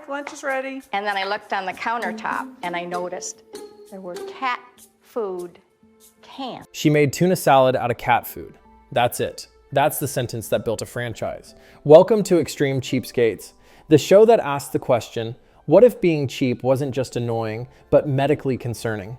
lunch is ready. And then I looked on the countertop and I noticed there were cat food cans. She made tuna salad out of cat food. That's it. That's the sentence that built a franchise. Welcome to Extreme Cheapskates, the show that asks the question, what if being cheap wasn't just annoying, but medically concerning?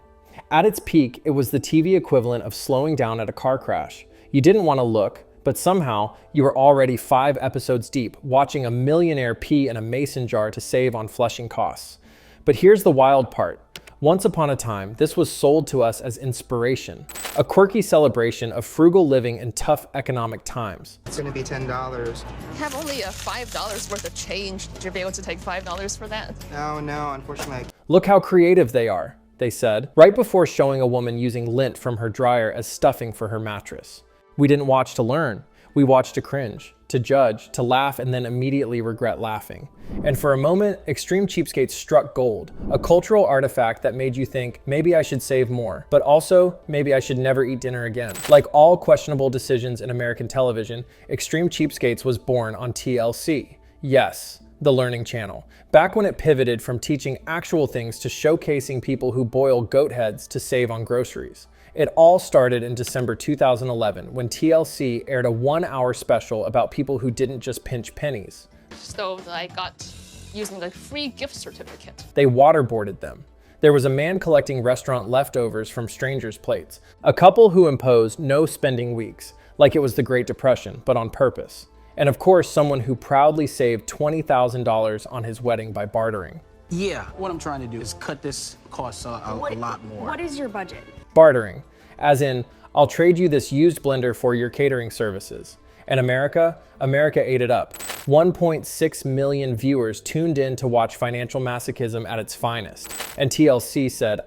At its peak, it was the TV equivalent of slowing down at a car crash. You didn't want to look, but somehow you were already 5 episodes deep, watching a millionaire pee in a mason jar to save on flushing costs. But here's the wild part. Once upon a time, this was sold to us as inspiration, a quirky celebration of frugal living in tough economic times. It's gonna be $10. I have only a $5 worth of change. Would you be able to take $5 for that? No, unfortunately. Look how creative they are, they said, right before showing a woman using lint from her dryer as stuffing for her mattress. We didn't watch to learn. We watched to cringe, to judge, to laugh, and then immediately regret laughing. And for a moment, Extreme Cheapskates struck gold, a cultural artifact that made you think, maybe I should save more, but also, maybe I should never eat dinner again. Like all questionable decisions in American television, Extreme Cheapskates was born on TLC. Yes, the Learning Channel. Back when it pivoted from teaching actual things to showcasing people who boil goat heads to save on groceries. It all started in December 2011 when TLC aired a 1-hour special about people who didn't just pinch pennies. So I got using a free gift certificate. They waterboarded them. There was a man collecting restaurant leftovers from strangers' plates. A couple who imposed no spending weeks, like it was the Great Depression, but on purpose. And of course, someone who proudly saved $20,000 on his wedding by bartering. Yeah, what I'm trying to do is cut this cost a lot more. What is your budget? Bartering, as in, I'll trade you this used blender for your catering services. And America ate it up. 1.6 million viewers tuned in to watch financial masochism at its finest. And TLC said,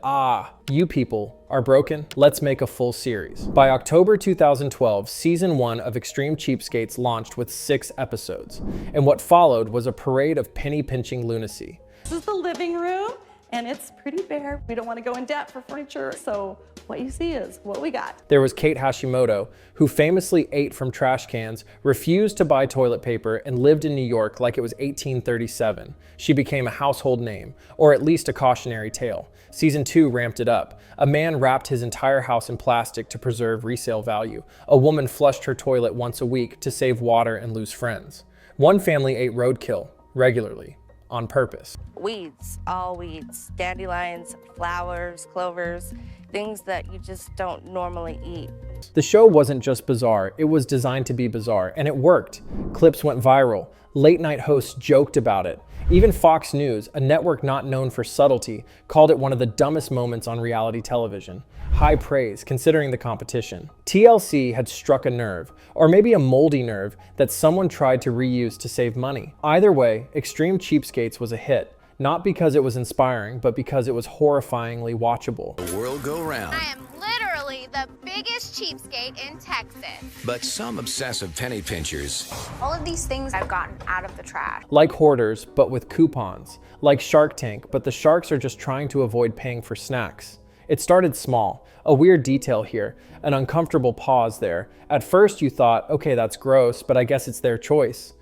you people are broken, let's make a full series. By October 2012, season 1 of Extreme Cheapskates launched with 6 episodes. And what followed was a parade of penny-pinching lunacy. This is the living room, and it's pretty bare. We don't want to go in debt for furniture, so what you see is what we got. There was Kate Hashimoto, who famously ate from trash cans, refused to buy toilet paper, and lived in New York like it was 1837. She became a household name, or at least a cautionary tale. Season 2 ramped it up. A man wrapped his entire house in plastic to preserve resale value. A woman flushed her toilet once a week to save water and lose friends. One family ate roadkill regularly, on purpose. Weeds, all weeds, dandelions, flowers, clovers, things that you just don't normally eat. The show wasn't just bizarre, it was designed to be bizarre, and it worked. Clips went viral. Late night hosts joked about it. Even Fox News, a network not known for subtlety, called it one of the dumbest moments on reality television. High praise, considering the competition. TLC had struck a nerve, or maybe a moldy nerve, that someone tried to reuse to save money. Either way, Extreme Cheapskates was a hit. Not because it was inspiring, but because it was horrifyingly watchable. The world go round. I am literally the biggest cheapskate in Texas. But some obsessive penny pinchers. All of these things I've gotten out of the trash. Like hoarders, but with coupons. Like Shark Tank, but the sharks are just trying to avoid paying for snacks. It started small. A weird detail here, an uncomfortable pause there. At first you thought, okay, that's gross, but I guess it's their choice.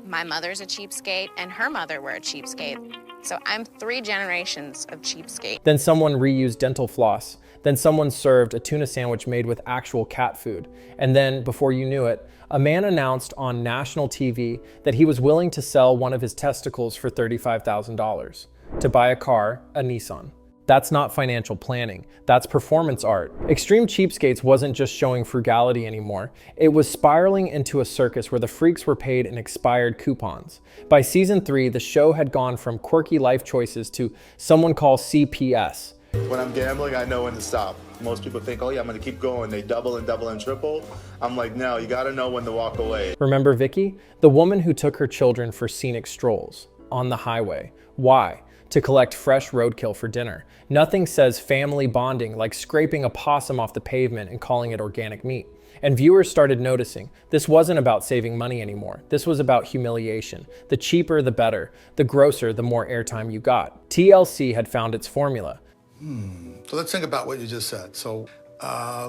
My mother's a cheapskate, and her mother were a cheapskate. So I'm 3 generations of cheapskate. Then someone reused dental floss. Then someone served a tuna sandwich made with actual cat food. And then, before you knew it, a man announced on national TV that he was willing to sell one of his testicles for $35,000 to buy a car, a Nissan. That's not financial planning, that's performance art. Extreme Cheapskates wasn't just showing frugality anymore. It was spiraling into a circus where the freaks were paid in expired coupons. By season 3, the show had gone from quirky life choices to someone call CPS. When I'm gambling, I know when to stop. Most people think, oh yeah, I'm gonna keep going. They double and double and triple. I'm like, no, you gotta know when to walk away. Remember Vicky? The woman who took her children for scenic strolls on the highway. Why? To collect fresh roadkill for dinner. Nothing says family bonding like scraping a possum off the pavement and calling it organic meat. And viewers started noticing this wasn't about saving money anymore. This was about humiliation. The cheaper, the better. The grosser, the more airtime you got. TLC had found its formula. So let's think about what you just said. So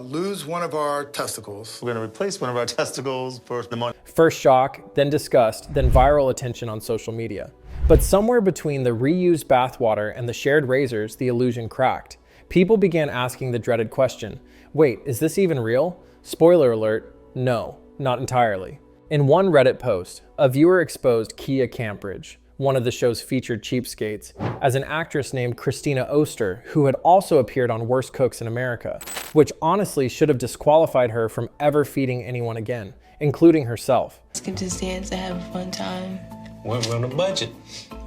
lose one of our testicles. We're gonna replace one of our testicles for the money. First shock, then disgust, then viral attention on social media. But somewhere between the reused bathwater and the shared razors, the illusion cracked. People began asking the dreaded question, wait, is this even real? Spoiler alert, no, not entirely. In one Reddit post, a viewer exposed Kia Campbridge, one of the show's featured cheapskates, as an actress named Christina Oster, who had also appeared on Worst Cooks in America, which honestly should have disqualified her from ever feeding anyone again, including herself. Let's get this dance to have a fun time. We're on a budget.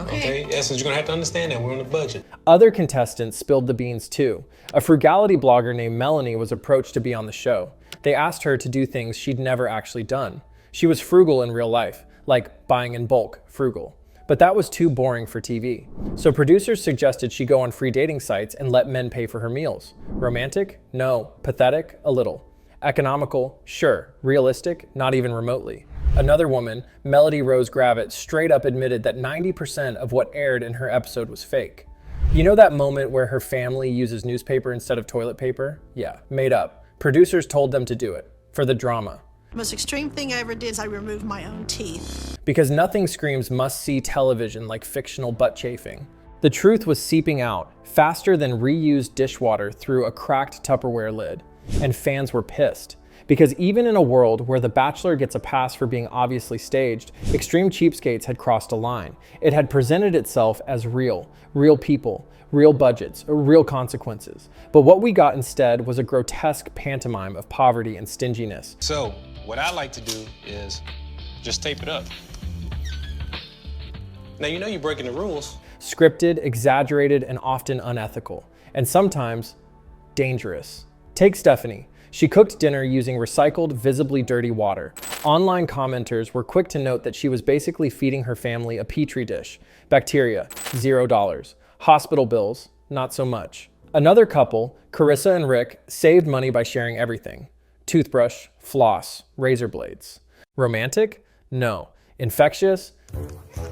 Okay? Yeah, so you're gonna have to understand that we're on a budget. Other contestants spilled the beans too. A frugality blogger named Melanie was approached to be on the show. They asked her to do things she'd never actually done. She was frugal in real life, like buying in bulk, frugal. But that was too boring for TV. So producers suggested she go on free dating sites and let men pay for her meals. Romantic? No. Pathetic? A little. Economical? Sure. Realistic? Not even remotely. Another woman, Melody Rose Gravitt, straight up admitted that 90% of what aired in her episode was fake. You know that moment where her family uses newspaper instead of toilet paper? Yeah, made up. Producers told them to do it, for the drama. The most extreme thing I ever did is I removed my own teeth. Because nothing screams must-see television like fictional butt chafing. The truth was seeping out faster than reused dishwater through a cracked Tupperware lid. And fans were pissed. Because even in a world where The Bachelor gets a pass for being obviously staged, Extreme Cheapskates had crossed a line. It had presented itself as real people, real budgets, real consequences. But what we got instead was a grotesque pantomime of poverty and stinginess. So, what I like to do is just tape it up. Now, you know you're breaking the rules. Scripted, exaggerated, and often unethical. And sometimes dangerous. Take Stephanie. She cooked dinner using recycled, visibly dirty water. Online commenters were quick to note that she was basically feeding her family a petri dish. Bacteria, $0. Hospital bills, not so much. Another couple, Carissa and Rick, saved money by sharing everything. Toothbrush, floss, razor blades. Romantic? No. Infectious?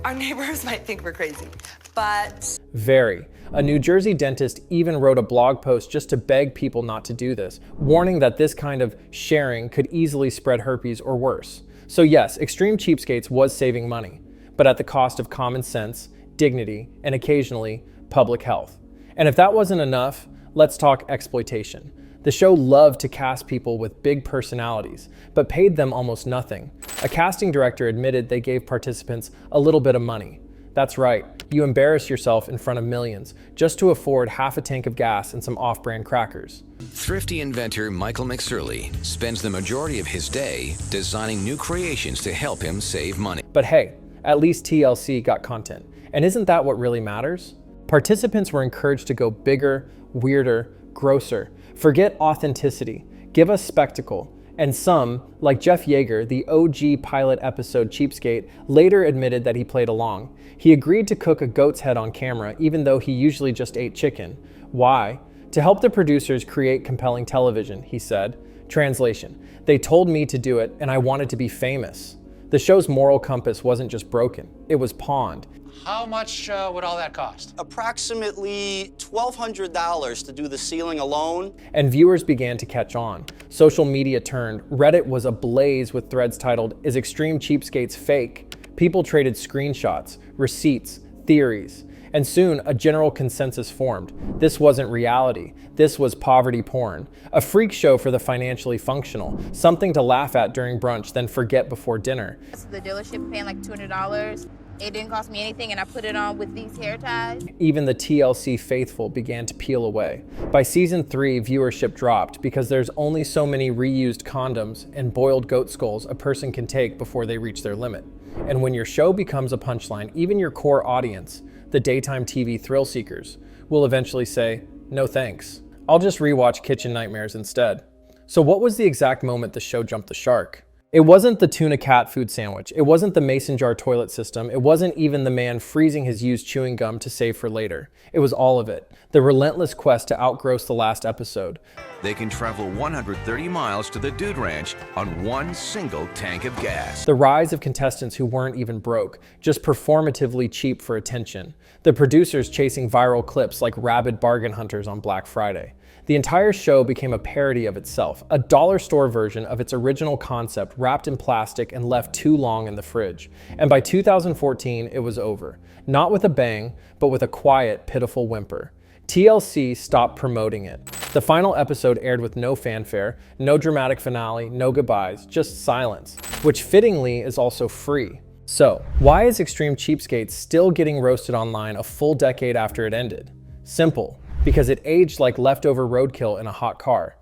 Our neighbors might think we're crazy, but... Very. A New Jersey dentist even wrote a blog post just to beg people not to do this, warning that this kind of sharing could easily spread herpes or worse. So yes, Extreme Cheapskates was saving money, but at the cost of common sense, dignity, and occasionally, public health. And if that wasn't enough, let's talk exploitation. The show loved to cast people with big personalities, but paid them almost nothing. A casting director admitted they gave participants a little bit of money. That's right, you embarrass yourself in front of millions just to afford half a tank of gas and some off-brand crackers. Thrifty inventor Michael McSurley spends the majority of his day designing new creations to help him save money. But hey, at least TLC got content. And isn't that what really matters? Participants were encouraged to go bigger, weirder, grosser. Forget authenticity. Give us spectacle. And some, like Jeff Yeager, the OG pilot episode Cheapskate, later admitted that he played along. He agreed to cook a goat's head on camera, even though he usually just ate chicken. Why? To help the producers create compelling television, he said. Translation: they told me to do it, and I wanted to be famous. The show's moral compass wasn't just broken, it was pawned. How much would all that cost? Approximately $1,200 to do the ceiling alone. And viewers began to catch on. Social media turned. Reddit was ablaze with threads titled, "Is Extreme Cheapskates fake?" People traded screenshots, receipts, theories. And soon, a general consensus formed. This wasn't reality. This was poverty porn. A freak show for the financially functional. Something to laugh at during brunch, then forget before dinner. The dealership paying like $200. It didn't cost me anything, and I put it on with these hair ties. Even the TLC faithful began to peel away. By season 3, viewership dropped because there's only so many reused condoms and boiled goat skulls a person can take before they reach their limit. And when your show becomes a punchline, even your core audience, the daytime TV thrill seekers, will eventually say, no thanks. I'll just rewatch Kitchen Nightmares instead. So what was the exact moment the show jumped the shark? It wasn't the tuna cat food sandwich. It wasn't the mason jar toilet system. It wasn't even the man freezing his used chewing gum to save for later. It was all of it. The relentless quest to outgross the last episode. They can travel 130 miles to the Dude Ranch on one single tank of gas. The rise of contestants who weren't even broke, just performatively cheap for attention. The producers chasing viral clips like rabid bargain hunters on Black Friday. The entire show became a parody of itself, a dollar store version of its original concept wrapped in plastic and left too long in the fridge. And by 2014, it was over. Not with a bang, but with a quiet, pitiful whimper. TLC stopped promoting it. The final episode aired with no fanfare, no dramatic finale, no goodbyes, just silence, which fittingly is also free. So, why is Extreme Cheapskates still getting roasted online a full decade after it ended? Simple, because it aged like leftover roadkill in a hot car.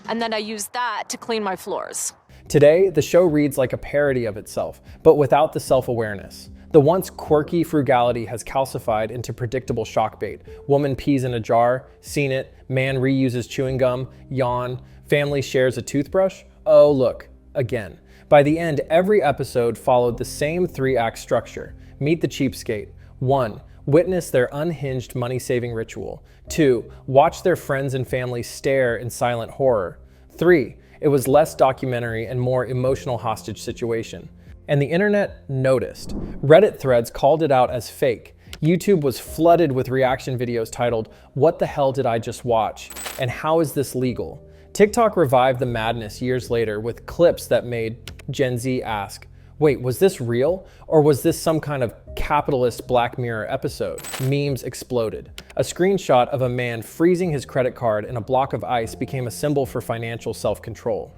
And then I used that to clean my floors. Today, the show reads like a parody of itself, but without the self-awareness. The once quirky frugality has calcified into predictable shock bait. Woman pees in a jar, seen it, man reuses chewing gum, yawn, family shares a toothbrush. Oh look, again. By the end, every episode followed the same 3-act structure. Meet the cheapskate. 1. Witness their unhinged money-saving ritual. 2. Watch their friends and family stare in silent horror. 3. It was less documentary and more emotional hostage situation. And the internet noticed. Reddit threads called it out as fake. YouTube was flooded with reaction videos titled, "What the hell did I just watch? And how is this legal?" TikTok revived the madness years later with clips that made Gen Z ask, wait, was this real? Or was this some kind of capitalist Black Mirror episode? Memes exploded. A screenshot of a man freezing his credit card in a block of ice became a symbol for financial self-control.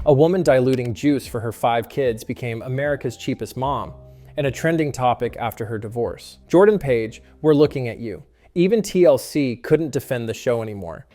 A woman diluting juice for her 5 kids became America's cheapest mom, and a trending topic after her divorce. Jordan Page, we're looking at you. Even TLC couldn't defend the show anymore.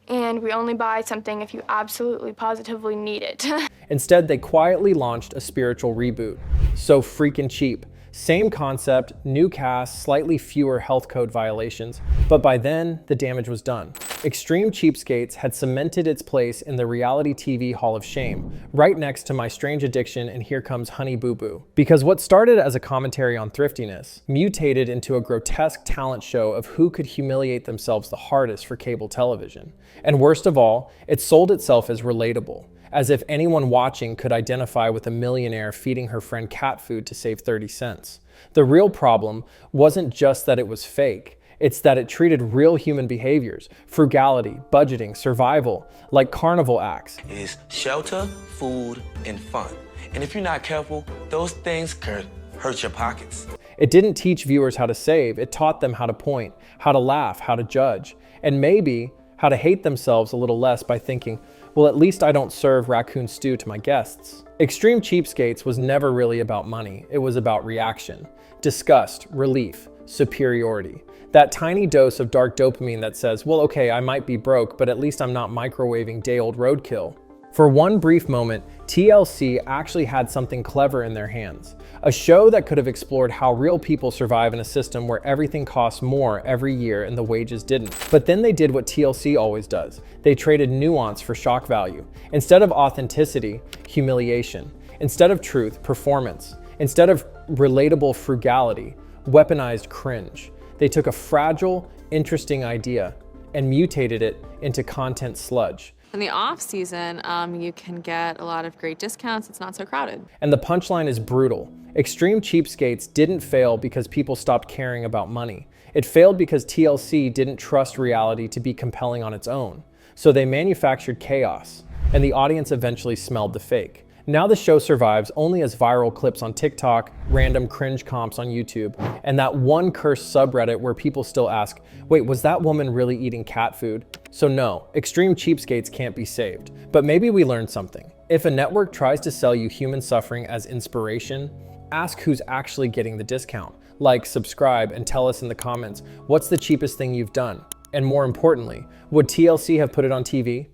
And we only buy something if you absolutely positively need it. Instead, they quietly launched a spiritual reboot. So freaking cheap. Same concept, new cast, slightly fewer health code violations, but by then, the damage was done. Extreme Cheapskates had cemented its place in the reality TV Hall of Shame, right next to My Strange Addiction and Here Comes Honey Boo Boo. Because what started as a commentary on thriftiness mutated into a grotesque talent show of who could humiliate themselves the hardest for cable television. And worst of all, it sold itself as relatable, as if anyone watching could identify with a millionaire feeding her friend cat food to save 30 cents. The real problem wasn't just that it was fake, it's that it treated real human behaviors, frugality, budgeting, survival, like carnival acts. It is shelter, food, and fun. And if you're not careful, those things could hurt your pockets. It didn't teach viewers how to save, it taught them how to point, how to laugh, how to judge, and maybe how to hate themselves a little less by thinking, well, at least I don't serve raccoon stew to my guests. Extreme Cheapskates was never really about money. It was about reaction, disgust, relief, superiority. That tiny dose of dark dopamine that says, well, okay, I might be broke, but at least I'm not microwaving day-old roadkill. For one brief moment, TLC actually had something clever in their hands. A show that could have explored how real people survive in a system where everything costs more every year and the wages didn't. But then they did what TLC always does. They traded nuance for shock value. Instead of authenticity, humiliation. Instead of truth, performance. Instead of relatable frugality, weaponized cringe. They took a fragile, interesting idea and mutated it into content sludge. In the off season, you can get a lot of great discounts. It's not so crowded. And the punchline is brutal. Extreme Cheapskates didn't fail because people stopped caring about money. It failed because TLC didn't trust reality to be compelling on its own. So they manufactured chaos, and the audience eventually smelled the fake. Now the show survives only as viral clips on TikTok, random cringe comps on YouTube, and that one cursed subreddit where people still ask, wait, was that woman really eating cat food? So no, Extreme Cheapskates can't be saved. But maybe we learned something. If a network tries to sell you human suffering as inspiration, ask who's actually getting the discount. Like, subscribe, and tell us in the comments, what's the cheapest thing you've done? And more importantly, would TLC have put it on TV?